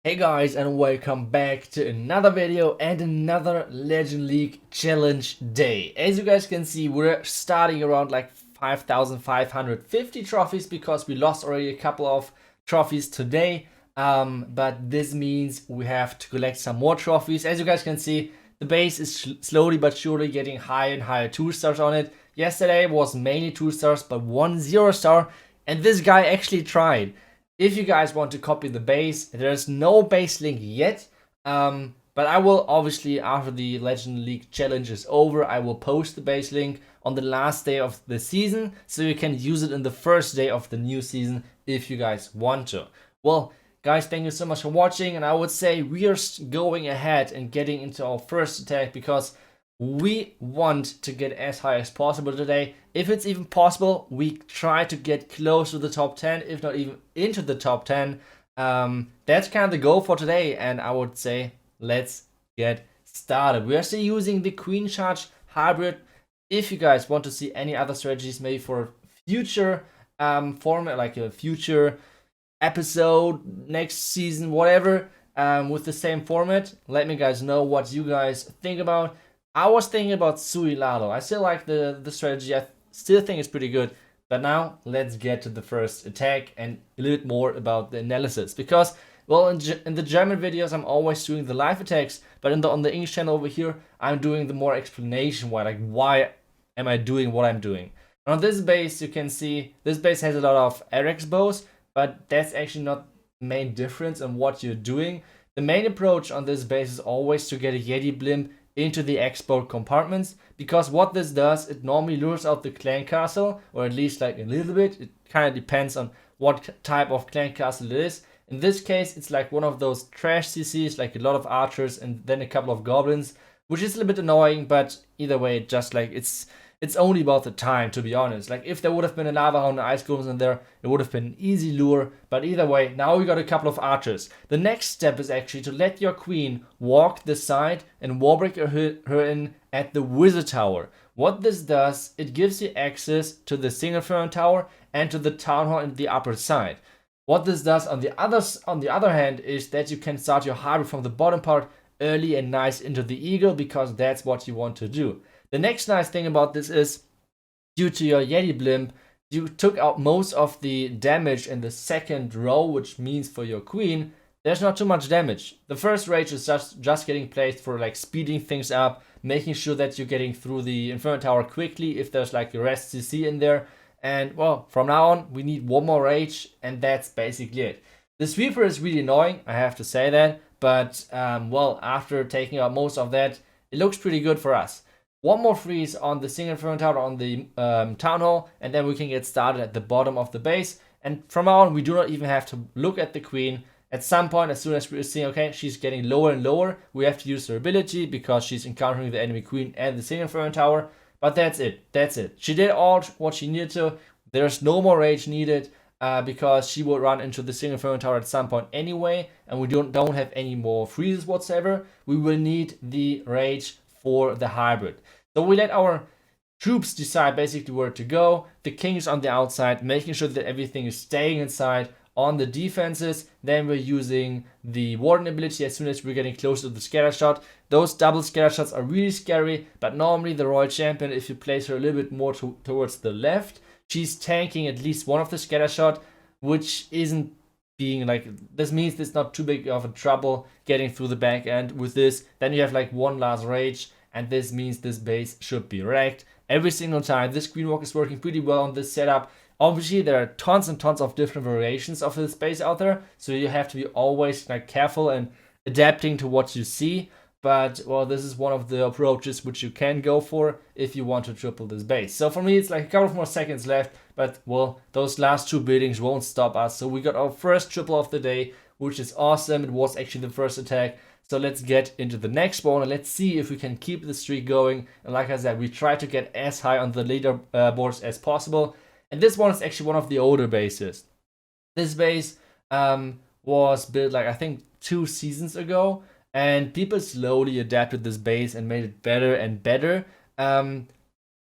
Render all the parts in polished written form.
Hey guys, and welcome back to another video and another Legend League challenge day. As you guys can see, we're starting around like 5,550 trophies because we lost already a couple of trophies today. But this means we have to collect some more trophies. As you guys can see, the base is slowly but surely getting higher and higher 2-stars on it. Yesterday was mainly 2-stars, but 1 0-star, and this guy actually tried. If you guys want to copy the base, there's no base link yet, but I will obviously, after the Legend League challenge is over, I will post the base link on the last day of the season, so you can use it in the first day of the new season if you guys want to. Well, guys, thank you so much for watching, and I would say we are going ahead and getting into our first attack because we want to get as high as possible today. If it's even possible, we try to get close to the top 10, if not even into the top 10. That's kind of the goal for today, and I would say let's get started. We are still using the Queen Charge Hybrid. If you guys want to see any other strategies, maybe for future format, like a future episode, next season, whatever, with the same format, let me guys know what you guys think about. I was thinking about Suilado. I still like the strategy. I still think it's pretty good. But now let's get to the first attack and a little bit more about the analysis. Because, well, in the German videos, I'm always doing the live attacks. But on the English channel over here, I'm doing the more explanation why am I doing what I'm doing. And on this base, you can see this base has a lot of RX bows. But that's actually not the main difference in what you're doing. The main approach on this base is always to get a Yeti blimp into the export compartments, because what this does, it normally lures out the clan castle, or at least like a little bit. It kind of depends on what type of clan castle it is. In this case, it's like one of those trash CCs, like a lot of archers and then a couple of goblins, which is a little bit annoying, but either way, just like it's only about the time, to be honest. Like, if there would have been a lava hound and ice golems in there, it would have been an easy lure. But either way, now we got a couple of archers. The next step is actually to let your queen walk the side and wallbreak her in at the wizard tower. What this does, it gives you access to the single firm tower and to the town hall in the upper side. What this does on the other hand is that you can start your hybrid from the bottom part early and nice into the eagle, because that's what you want to do. The next nice thing about this is, due to your Yeti blimp, you took out most of the damage in the second row, which means for your queen, there's not too much damage. The first rage is just getting placed for like speeding things up, making sure that you're getting through the Inferno Tower quickly if there's like a rest CC in there. And well, from now on, we need one more rage, and that's basically it. The sweeper is really annoying, I have to say that, but well, after taking out most of that, it looks pretty good for us. One more freeze on the single Inferno Tower on the town hall, and then we can get started at the bottom of the base. And from now on, we do not even have to look at the queen. At some point, as soon as we're seeing, okay, she's getting lower and lower, we have to use her ability because she's encountering the enemy queen and the single Inferno Tower. But that's it. That's it. She did all what she needed to. There's no more rage needed because she will run into the single Inferno Tower at some point anyway, and we don't have any more freezes whatsoever. We will need the rage for the hybrid. So we let our troops decide basically where to go. The king's on the outside, making sure that everything is staying inside. On the defenses, then we're using the warden ability as soon as we're getting close to the scatter shot. Those double scatter shots are really scary, but normally the royal champion, if you place her a little bit more towards the left, she's tanking at least one of the scatter shot, which isn't being like, this means it's not too big of a trouble getting through the back end with this. Then you have like one last rage, and this means this base should be wrecked every single time. This Green Walk is working pretty well on this setup. Obviously, there are tons and tons of different variations of this base out there, so you have to be always like careful and adapting to what you see. But well, this is one of the approaches which you can go for if you want to triple this base. So for me, it's like a couple of more seconds left, but well, those last two buildings won't stop us. So we got our first triple of the day, which is awesome. It was actually the first attack. So let's get into the next spawn and let's see if we can keep the streak going. And like I said, we try to get as high on the leaderboards as possible. And this one is actually one of the older bases. This base was built like, I think, 2 seasons ago. And people slowly adapted this base and made it better and better. And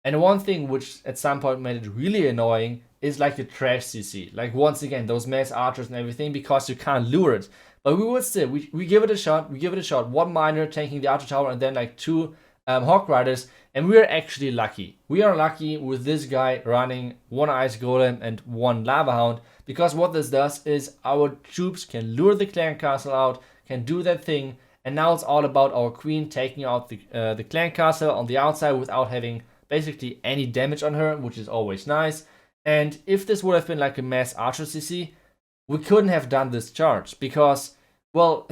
one thing which at some point made it really annoying is like the trash CC. Like, once again, those mass archers and everything, because you can't lure it. But we would still, we give it a shot. We give it a shot. One miner taking the outer tower and then like two Hawk Riders. And we're actually lucky. We are lucky with this guy running one Ice Golem and one Lava Hound. Because what this does is our troops can lure the clan castle out, can do that thing. And now it's all about our queen taking out the clan castle on the outside without having basically any damage on her, which is always nice. And if this would have been like a mass archer CC, we couldn't have done this charge because, well,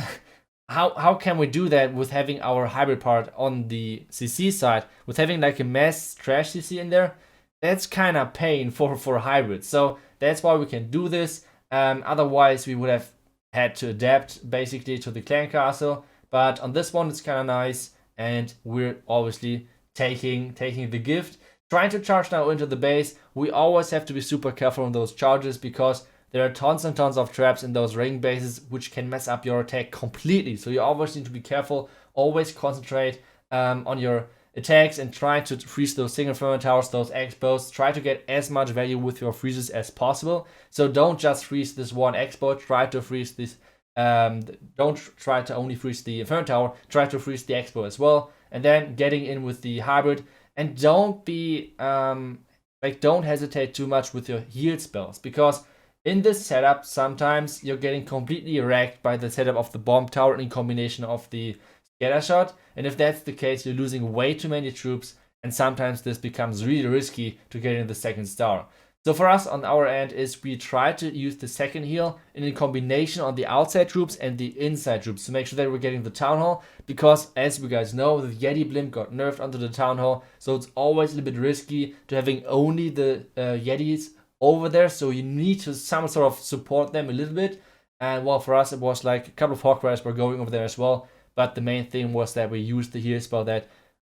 how can we do that with having our hybrid part on the CC side, with having like a mass trash CC in there? That's kind of pain for hybrid. So that's why we can do this. Otherwise, we would have had to adapt basically to the clan castle. But on this one, it's kind of nice, and we're obviously taking the gift. Trying to charge now into the base. We always have to be super careful on those charges because there are tons and tons of traps in those ring bases which can mess up your attack completely. So you always need to be careful. Always concentrate on your attacks and try to freeze those single firmament towers, those expos. Try to get as much value with your freezes as possible. So don't just freeze this one expo. Try to freeze this. Don't try to only freeze the Inferno Tower, try to freeze the Expo as well, and then getting in with the hybrid, and don't be, don't hesitate too much with your heal spells, because in this setup, sometimes you're getting completely wrecked by the setup of the Bomb Tower in combination of the Scatter Shot, and if that's the case, you're losing way too many troops, and sometimes this becomes really risky to get in the second star. So for us on our end is we try to use the second heal in a combination on the outside troops and the inside troops to make sure that we're getting the Town Hall, because as you guys know, the Yeti Blimp got nerfed onto the Town Hall, so it's always a little bit risky to having only the Yetis over there, so you need to some sort of support them a little bit. And well, for us it was like a couple of Hawk Riders were going over there as well, but the main thing was that we used the heal spell that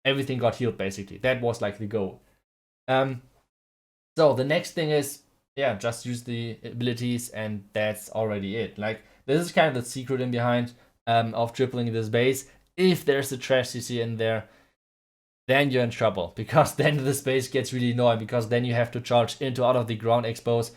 everything got healed basically. That was like the goal. So the next thing is, yeah, just use the abilities and that's already it. Like, this is kind of the secret in behind of tripling this base. If there's a trash CC in there, then you're in trouble, because then the space gets really annoying, because then you have to charge into out of the ground expos,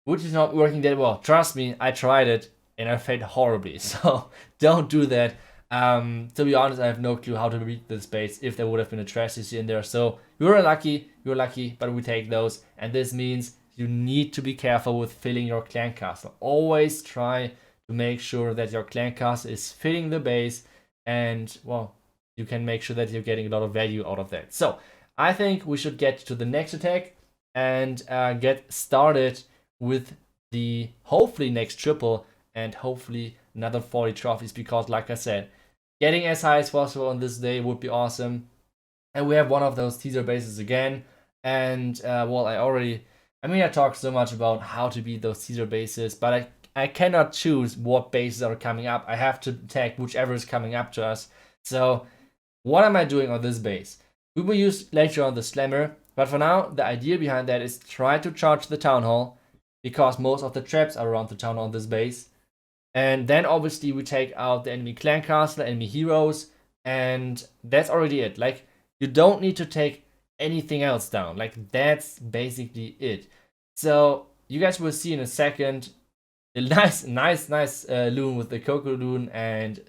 which is not working that well. Trust me, I tried it and I failed horribly, so don't do that. To be honest, I have no clue how to beat this base if there would have been a trash CC in there. So you're lucky, but we take those. And this means you need to be careful with filling your clan castle. Always try to make sure that your clan castle is filling the base, and well, you can make sure that you're getting a lot of value out of that. So I think we should get to the next attack and get started with the hopefully next triple and hopefully another 40 trophies, because like I said, getting as high as possible on this day would be awesome. And we have one of those teaser bases again. And well, I talked so much about how to beat those teaser bases, but I cannot choose what bases are coming up. I have to attack whichever is coming up to us. So what am I doing on this base? We will use later on the Slammer, but for now, the idea behind that is try to charge the Town Hall, because most of the traps are around the Town Hall on this base. And then obviously we take out the enemy clan castle, enemy heroes, and that's already it. Like, you don't need to take anything else down. Like, that's basically it. So you guys will see in a second a nice loon with the Coco Loon and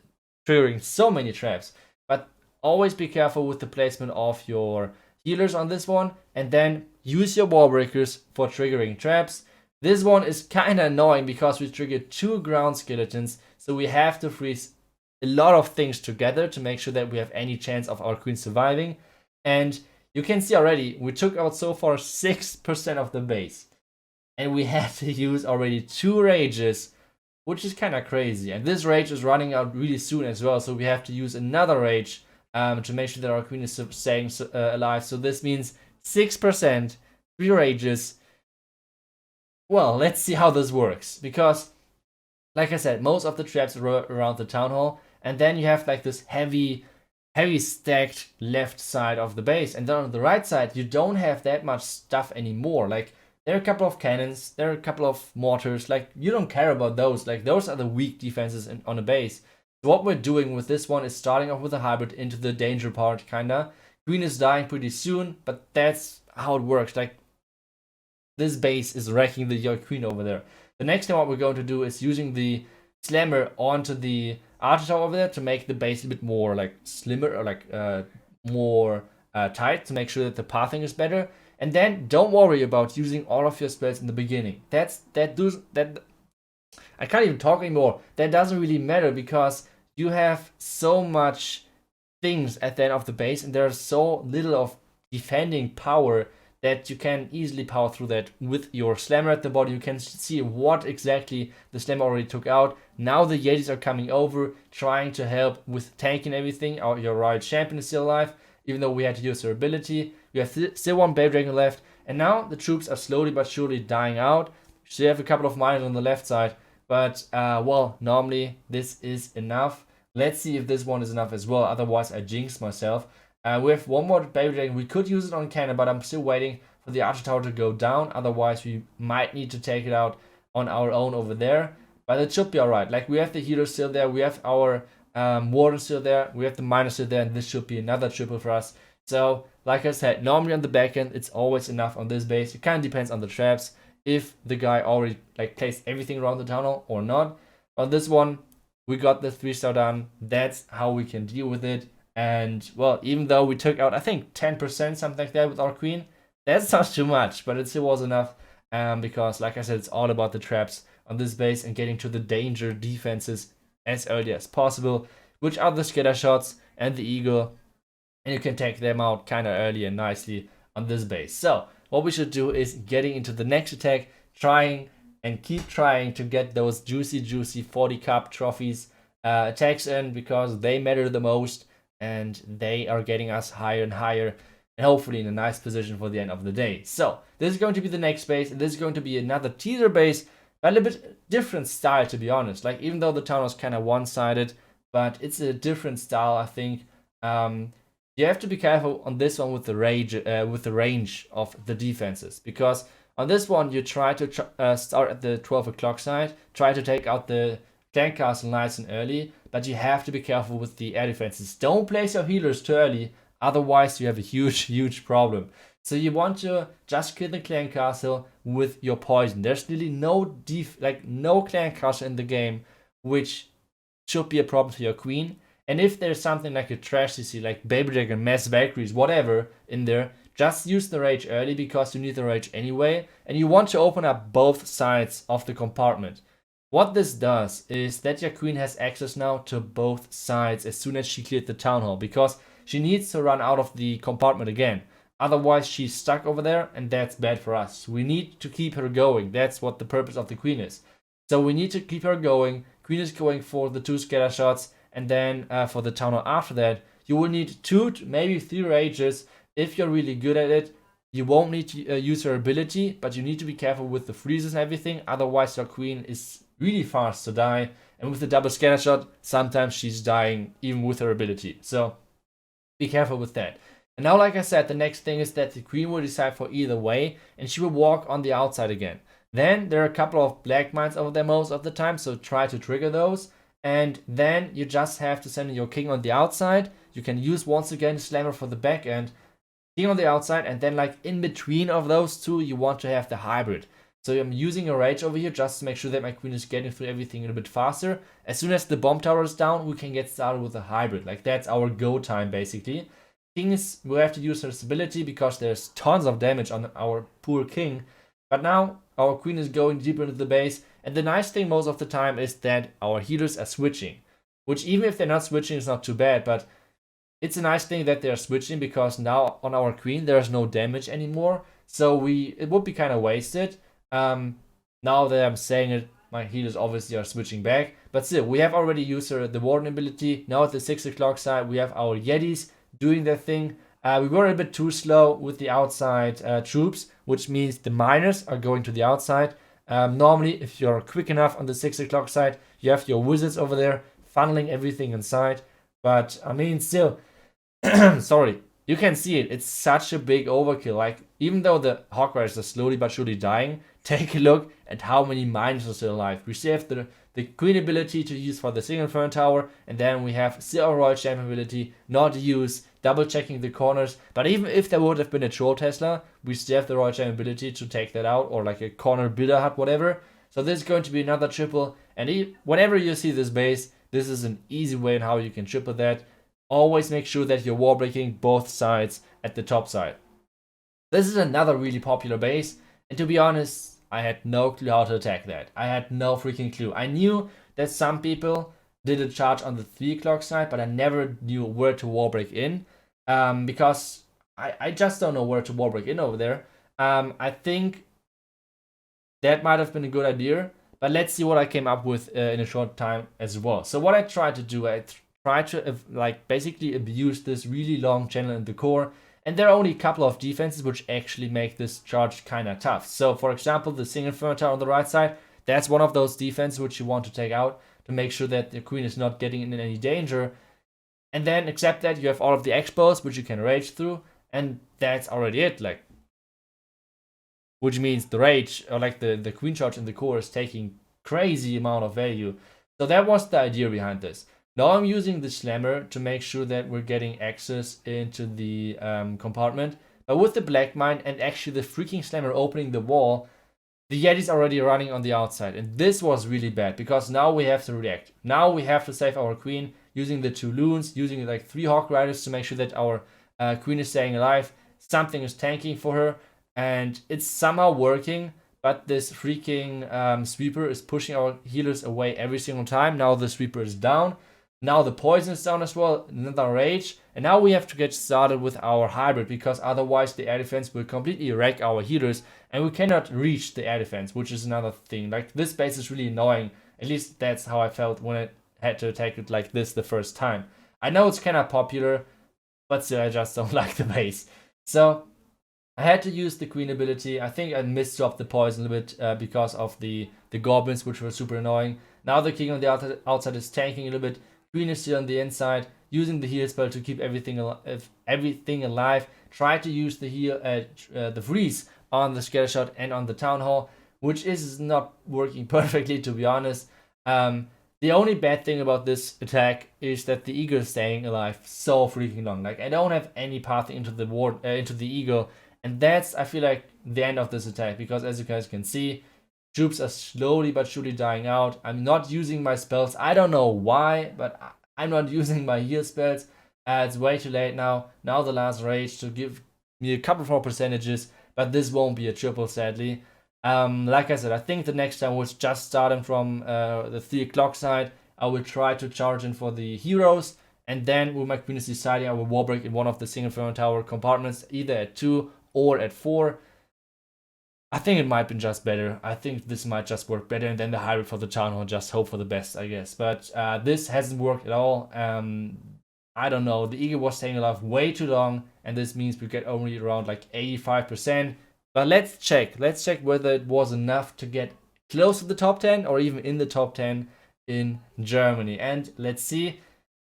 triggering so many traps. But always be careful with the placement of your healers on this one, and then use your wall breakers for triggering traps. This one is kind of annoying because we triggered 2 ground skeletons, so we have to freeze a lot of things together to make sure that we have any chance of our queen surviving. And you can see already, we took out so far 6% of the base. And we had to use already 2 rages, which is kind of crazy. And this rage is running out really soon as well, so we have to use another rage to make sure that our queen is staying alive. So this means 6%, 3 rages. Well, let's see how this works, because like I said, most of the traps are around the Town Hall, and then you have like this heavy stacked left side of the base, and then on the right side you don't have that much stuff anymore. Like, there are a couple of cannons, there are a couple of mortars, like, you don't care about those. Like, those are the weak defenses on a base. So what we're doing with this one is starting off with a hybrid into the danger part, kinda. Queen is dying pretty soon, but that's how it works. Like, this base is wrecking your queen over there. The next thing what we're going to do is using the slammer onto the archer tower over there to make the base a bit more like slimmer or like more tight to make sure that the pathing is better. And then don't worry about using all of your spells in the beginning. That I can't even talk anymore. That doesn't really matter because you have so much things at the end of the base and there's so little of defending power that you can easily power through that with your slammer at the bottom. You can see what exactly the slammer already took out. Now the Yetis are coming over, trying to help with tanking everything. Your Royal Champion is still alive, even though we had to use her ability. We have still one Baby Dragon left, and now the troops are slowly but surely dying out. So you have a couple of miners on the left side, but well, normally this is enough. Let's see if this one is enough as well, otherwise I jinx myself. We have one more Baby Dragon. We could use it on cannon, but I'm still waiting for the Archer Tower to go down. Otherwise, we might need to take it out on our own over there. But it should be alright. Like, we have the healer still there. We have our Warden still there. We have the miner still there. And this should be another triple for us. So, like I said, normally on the back end, it's always enough on this base. It kind of depends on the traps. If the guy already like placed everything around the tunnel or not. On this one, we got the 3-star done. That's how we can deal with it. And, well, even though we took out, I think, 10%, something like that with our queen, that's not too much, but it still was enough. Because, like I said, it's all about the traps on this base and getting to the danger defenses as early as possible, which are the scatter shots and the eagle. And you can take them out kind of early and nicely on this base. So, what we should do is getting into the next attack, trying and keep trying to get those juicy 40 cup trophies attacks in, because they matter the most. And they are getting us higher and higher, and hopefully in a nice position for the end of the day. So this is going to be the next base, and this is going to be another teaser base, but a little bit different style, to be honest. Like, even though the town was kind of one-sided, but it's a different style, I think. You have to be careful on this one with the range of the defenses, because on this one you try to start at the 12 o'clock side, try to take out the clan castle nice and early, but you have to be careful with the air defenses. Don't place your healers too early, otherwise you have a huge problem. So you want to just kill the clan castle with your poison. There's really no clan castle in the game which should be a problem for your queen. And if there's something like a trash CC, like Baby Dragon, Mass Valkyries, whatever in there, just use the rage early because you need the rage anyway, and you want to open up both sides of the compartment. What this does is that your queen has access now to both sides as soon as she cleared the town hall, because she needs to run out of the compartment again. Otherwise she's stuck over there, and that's bad for us. We need to keep her going. That's what the purpose of the queen is. So we need to keep her going. Queen is going for the 2 scatter shots, and then for the town hall after that, you will need 2 to maybe 3 rages. If you're really good at it, you won't need to use her ability, but you need to be careful with the freezes and everything. Otherwise your queen is really fast to die, and with the double scatter shot, sometimes she's dying even with her ability. So be careful with that. And now, like I said, the next thing is that the queen will decide for either way, and she will walk on the outside again. Then there are a couple of black mines over there most of the time, so try to trigger those. And then you just have to send your king on the outside. You can use once again slammer for the back end, king on the outside, and then like in between of those two, you want to have the hybrid. So I'm using a rage over here just to make sure that my queen is getting through everything a little bit faster. As soon as the bomb tower is down, we can get started with a hybrid. Like, that's our go time basically. Kings will have to use her ability because there's tons of damage on our poor king. But now our queen is going deeper into the base, and the nice thing most of the time is that our healers are switching. Which, even if they're not switching, is not too bad, but it's a nice thing that they're switching, because now on our queen there's no damage anymore. So it would be kind of wasted. Now that I'm saying it, my healers obviously are switching back, but still, we have already used the Warden ability. Now at the 6 o'clock side, we have our Yetis doing their thing. We were a bit too slow with the outside troops, which means the miners are going to the outside. Normally, if you're quick enough on the 6 o'clock side, you have your wizards over there funneling everything inside. But I mean, still, sorry, you can see it. It's such a big overkill. Like, even though the Hawk Riders are slowly but surely dying, take a look at how many miners are still alive. We still have the queen ability to use for the single Inferno Tower, and then we have still our Royal Champion ability, not to use, double checking the corners. But even if there would have been a Troll Tesla, we still have the Royal Champion ability to take that out, or like a corner builder hut, whatever. So this is going to be another triple, and whenever you see this base, this is an easy way on how you can triple that. Always make sure that you're wall breaking both sides at the top side. This is another really popular base, and to be honest, I had no clue how to attack that. I had no freaking clue. I knew that some people did a charge on the 3 o'clock side, but I never knew where to wall break in, because I just don't know where to wall break in over there. I think that might have been a good idea, but let's see what I came up with in a short time as well. So what I tried to do, I tried to like basically abuse this really long channel in the core, and there are only a couple of defenses which actually make this charge kind of tough. So for example, the single fermentor on the right side, that's one of those defenses which you want to take out to make sure that the queen is not getting in any danger. And then except that, you have all of the expos which you can rage through, and that's already it. Like, which means the rage, or like the queen charge in the core, is taking crazy amount of value. So that was the idea behind this. Now I'm using the slammer to make sure that we're getting access into the compartment. But with the black mine and actually the freaking slammer opening the wall, the Yeti's already running on the outside. And this was really bad, because now we have to react. Now we have to save our queen using the 2 loons, using like 3 hawk riders to make sure that our queen is staying alive. Something is tanking for her, and it's somehow working. But this freaking sweeper is pushing our healers away every single time. Now the sweeper is down. Now the poison is down as well, another rage. And now we have to get started with our hybrid, because otherwise the air defense will completely wreck our healers and we cannot reach the air defense, which is another thing. Like, this base is really annoying. At least that's how I felt when I had to attack it like this the first time. I know it's kind of popular, but still I just don't like the base. So I had to use the queen ability. I think I misdropped the poison a little bit because of the goblins, which were super annoying. Now the king on the outside is tanking a little bit. Queen is still on the inside, using the heal spell to keep everything alive. Try to use the heal, the freeze on the scattershot and on the town hall, which is not working perfectly, to be honest. The only bad thing about this attack is that the eagle is staying alive so freaking long. Like, I don't have any path into the into the eagle, and that's, I feel like, the end of this attack, because as you guys can see, troops are slowly but surely dying out. I'm not using my spells. I don't know why, but I'm not using my heal spells. It's way too late now. Now the last rage to give me a couple more percentages, but this won't be a triple, sadly. Like I said, I think the next time was just starting from the 3 o'clock side. I will try to charge in for the heroes, and then with my queen is deciding, I will wall break in one of the single ferment tower compartments, either at 2 or at 4. I think it might be just better. I think this might just work better, and then the hybrid for the town hall, just hope for the best, I guess. But this hasn't worked at all. I don't know. The eagle was staying alive way too long, and this means we get only around like 85%. But let's check. Let's check whether it was enough to get close to the top 10 or even in the top 10 in Germany. And let's see.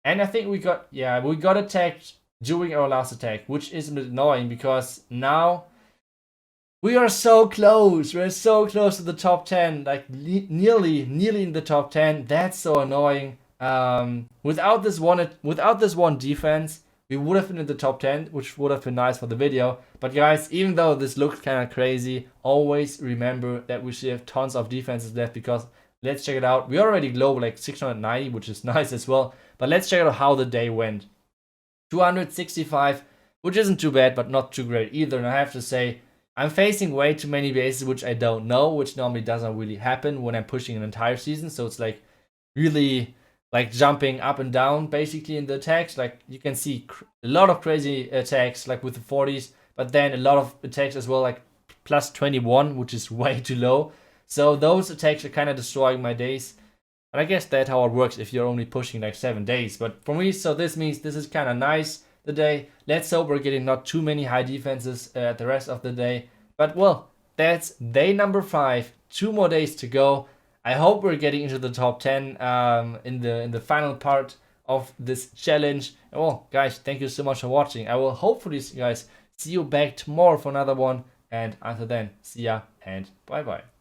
And I think we got attacked during our last attack, which is a bit annoying, because now we are so close. We're so close to the top 10, like nearly in the top 10. That's so annoying. Without this one defense, we would have been in the top 10, which would have been nice for the video. But guys, even though this looks kind of crazy, always remember that we still have tons of defenses left, because let's check it out. We already global like 690, which is nice as well. But let's check out how the day went. 265, which isn't too bad, but not too great either. And I have to say, I'm facing way too many bases which I don't know, which normally doesn't really happen when I'm pushing an entire season. So it's like really like jumping up and down basically in the attacks. Like, you can see a lot of crazy attacks like with the 40s, but then a lot of attacks as well, like plus 21, which is way too low. So those attacks are kind of destroying my days. And I guess that's how it works if you're only pushing like 7 days. But for me, so this means this is kind of nice the day. Let's hope we're getting not too many high defenses the rest of the day. But well, that's day number 5. 2 more days to go. I hope we're getting into the top 10 in the final part of this challenge. Well, guys, thank you so much for watching. I will hopefully, guys, see you back tomorrow for another one. And until then, see ya and bye bye.